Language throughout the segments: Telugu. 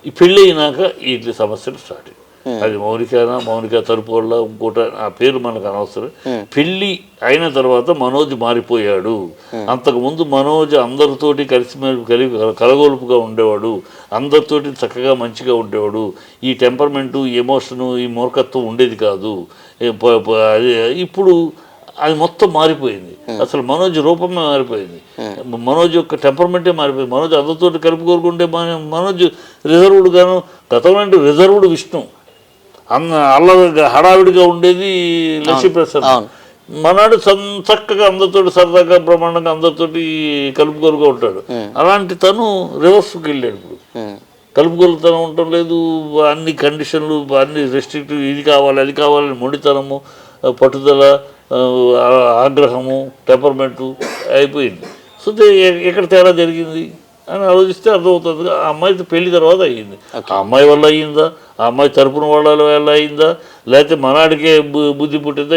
ఈ పెళ్ళి అయినాక ఇట్లా సమస్యలు స్టార్ట్ అయ్యాయి. అది మౌనిక తరపు వల్ల ఇంకోట ఆ పేరు మనకు అనవసరం. పెళ్ళి అయిన తర్వాత మనోజ్ మారిపోయాడు. అంతకుముందు మనోజ్ అందరితోటి కలగొలుపుగా ఉండేవాడు, అందరితోటి చక్కగా మంచిగా ఉండేవాడు. ఈ టెంపర్మెంటు, ఈ ఎమోషను, ఈ మూర్ఖత్వం ఉండేది కాదు. ఇప్పుడు అది మొత్తం మారిపోయింది. అసలు మనోజ్ రూపమే మారిపోయింది. మనోజ్ యొక్క టెంపర్మెంటే మారిపోయింది. మనోజ్ అందరితో కలుపుకోరుకుంటే మనోజ్ రిజర్వ్డ్ గాను, గతంలో రిజర్వ్డ్ విష్ణు, హడావిడిగా ఉండేది లక్ష్మీప్రసాద్. మనాడు చక్కగా అందరితో సరదాగా బ్రహ్మాండంగా అందరితోటి కలుపుకోరుగా ఉంటాడు. అలాంటి తను రివర్స్కి వెళ్ళాడు. ఇప్పుడు కలుపుకోలుతనం ఉండటం లేదు. అన్ని కండిషన్లు, అన్ని రెస్ట్రిక్టివ్, ఇది కావాలి అది కావాలని మొండితనము, పట్టుదల, ఆగ్రహము, టెంపర్మెంటు అయిపోయింది. సో ఎక్కడ తేడా జరిగింది అని ఆలోచిస్తే అర్థమవుతుంది. ఆ అమ్మాయి పెళ్లి తర్వాత అయ్యింది. ఆ అమ్మాయి వల్ల అయ్యిందా, ఆ అమ్మాయి తరపున వాళ్ళ వల్ల అయిందా, లేకపోతే మనాడికే బుద్ధి పుట్టిందా?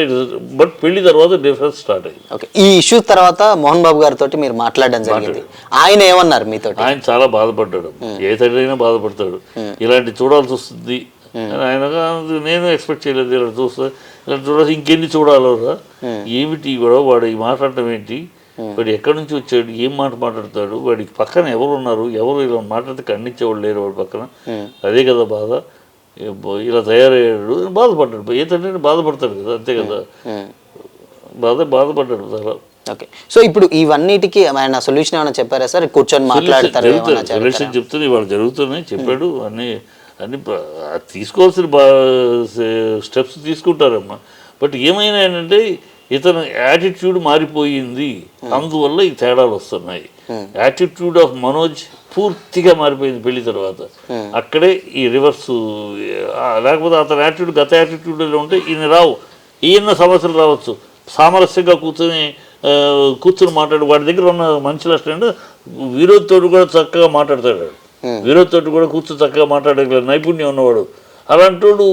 బట్ పెళ్లి తర్వాత డిఫరెన్స్ స్టార్ట్ అయింది. ఓకే, ఈ ఇష్యూ తర్వాత మోహన్ బాబు గారితో మీరు మాట్లాడడం జరిగింది. ఆయన ఏమన్నారు మీతో? ఆయన చాలా బాధపడ్డాడు. ఏ తండ్రి అయినా బాధపడతాడు. ఇలాంటి చూడాల్సి వస్తుంది ఆయన. నేను ఎక్స్పెక్ట్ చేయలేదు ఇలా చూస్తా, ఇలా చూడాల్సి ఇంకెన్ని చూడాలరా, ఏమిటి వాడు మాట్లాడటం ఏంటి, వాడు ఎక్కడి నుంచి వచ్చాడు, ఏం మాట మాట్లాడతాడు, వాడికి పక్కన ఎవరు ఉన్నారు, ఎవరు ఇలా మాట్లాడితే ఖండించేవాళ్ళు లేరు వాడి పక్కన, అదే కదా బాధ. ఇలా తయారయ్యాడు, బాధపడ్డాడు. ఏ తండ్రి బాధపడతాడు కదా, అంతే కదా, బాధపడ్డాడు చాలా. ఓకే, సో ఇప్పుడు ఇవన్నిటికీ ఆయన సొల్యూషన్ ఏమైనా చెప్పారా సార్? కూర్చొని మాట్లాడతారు, సొల్యూషన్ చెప్తుంది, వాళ్ళు జరుగుతున్నాయి చెప్పాడు. అన్నీ తీసుకోవాల్సిన స్టెప్స్ తీసుకుంటారమ్మా. బట్ ఏమైనా ఏంటంటే ఇతను యాటిట్యూడ్ మారిపోయింది, అందువల్ల ఈ తేడాలు వస్తున్నాయి. యాటిట్యూడ్ ఆఫ్ మనోజ్ పూర్తిగా మారిపోయింది పెళ్లి తర్వాత. అక్కడే ఈ రివర్స్. లేకపోతే అతని యాటిట్యూడ్ గత యాటిట్యూడ్లో ఉంటే ఈయన రావు, ఈయన సమస్యలు రావచ్చు. సామరస్యంగా కూర్చుని మాట్లాడు. వాడి దగ్గర ఉన్న మంచి లక్షణం విరోధితో కూడా చక్కగా మాట్లాడతాడు. విరోధితో కూడా కూర్చొని చక్కగా మాట్లాడే నైపుణ్యం ఉన్నవాడు. అలాంటోడు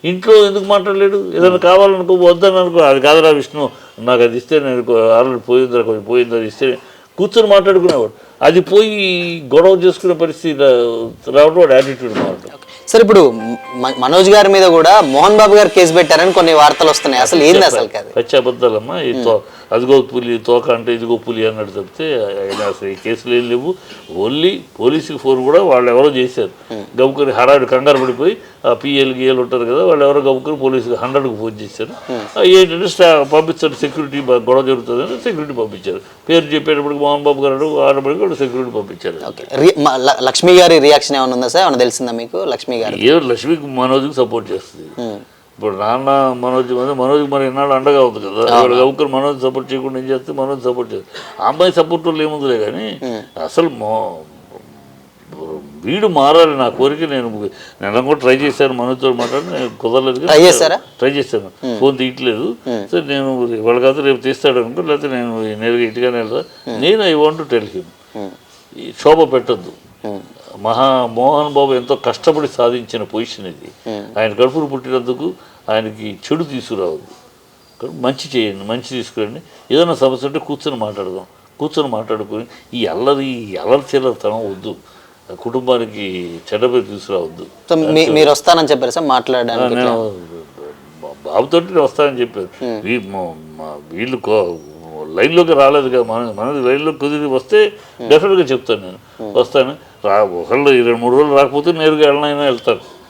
ఇంట్లో ఎందుకు మాట్లాడలేడు? ఏదైనా కావాలనుకో, వద్దని అనుకో, అది కాదురా విష్ణు, నాకు అది ఇస్తే నేను ఆల్రెడీ పోయిందిరా, కొంచెం పోయింది, అది ఇస్తే కూర్చొని మాట్లాడుకునేవాడు. అది పోయి గొడవ చేసుకునే పరిస్థితి రావడం వాడు యాటిట్యూడ్ మారడం. సార్, ఇప్పుడు మనోజ్ గారి మీద కూడా మోహన్ బాబు గారు కేసు పెట్టారని కొన్ని వార్తలు వస్తున్నాయి. అసలు ఏంది అసలు? పచ్చి అబద్ధాలమ్మా. అదిగో పులి తోక అంటే ఇదిగో పులి అన్నట్టు చెప్తే ఆయన అసలు ఈ కేసులు ఏం లేవు. ఓన్లీ పోలీసుకి ఫోన్ కూడా వాళ్ళు ఎవరో చేశారు. గబుకుని హడావిడి కంగారు పడిపోయి ఆ పిఎల్ ఉంటారు కదా, వాళ్ళు ఎవరో గబుకుని పోలీసుకి 100కు ఫోన్ చేశారు. ఏంటంటే పంపించారు, సెక్యూరిటీ గొడవ జరుగుతుందని సెక్యూరిటీ పంపించారు. పేరు చెప్పేటప్పటికి మోహన్ బాబు గారు ఆడబడికి వాళ్ళు సెక్యూరిటీ పంపించారు. లక్ష్మి గారి రియాక్షన్ ఏమైనా ఉందా సార్? ఏమైనా తెలిసిందా మీకు? లక్ష్మి గారు లక్ష్మికి మనోజ్కి సపోర్ట్ చేస్తుంది. ఇప్పుడు నాన్న మనోజ్ మరి ఎన్నాళ్ళు అండగా ఉంది కదా, వాళ్ళు గౌకర్ మనోజ్ సపోర్ట్ చేయకుండా ఏం చేస్తే మనోజ్ సపోర్ట్ చేస్తుంది. ఆ అమ్మాయి సపోర్ట్ వాళ్ళు ఏముందిలే కానీ అసలు వీడు మారాలి నా కోరిక. నేను కూడా ట్రై చేశాను, మనోజ్తో మాట్లాడి నేను కుదరలేదు. ట్రై చేశాను, ఫోన్ తీయట్లేదు. సరే నేను ఇవాళ కాదు రేపు తీస్తాడు అనుకో, లేకపోతే నేను నేరుగా ఇంటిగానే వెళ్తా. నేను I want to tell him, Shobha పెట్టద్దు. మోహన్ బాబు ఎంతో కష్టపడి సాధించిన పొజిషన్ ఇది. ఆయన కడుపును పుట్టినందుకు ఆయనకి చెడు తీసుకురావద్దు, మంచి చేయండి, మంచి తీసుకురండి. ఏదైనా సమస్య ఉంటే కూర్చొని మాట్లాడదాం, కూర్చొని మాట్లాడుకొని ఈ అల్లరి చిల్లరతనం వద్దు, కుటుంబానికి చెడ్డ పేరు తీసుకురావద్దు. మీరు వస్తానని చెప్పారు సార్ మాట్లాడడానికి? నేను బాబుతో వస్తానని చెప్పారు. వీళ్ళు లైన్లోకి రాలేదు కదా, మనది లైన్లో కుదిరి వస్తే డెఫినెట్గా చెప్తాను. నేను వస్తాను. ఒకళ్ళు 2-3 రోజులు రాకపోతే నేరుగా వెళ్ళనైనా వెళ్తాను.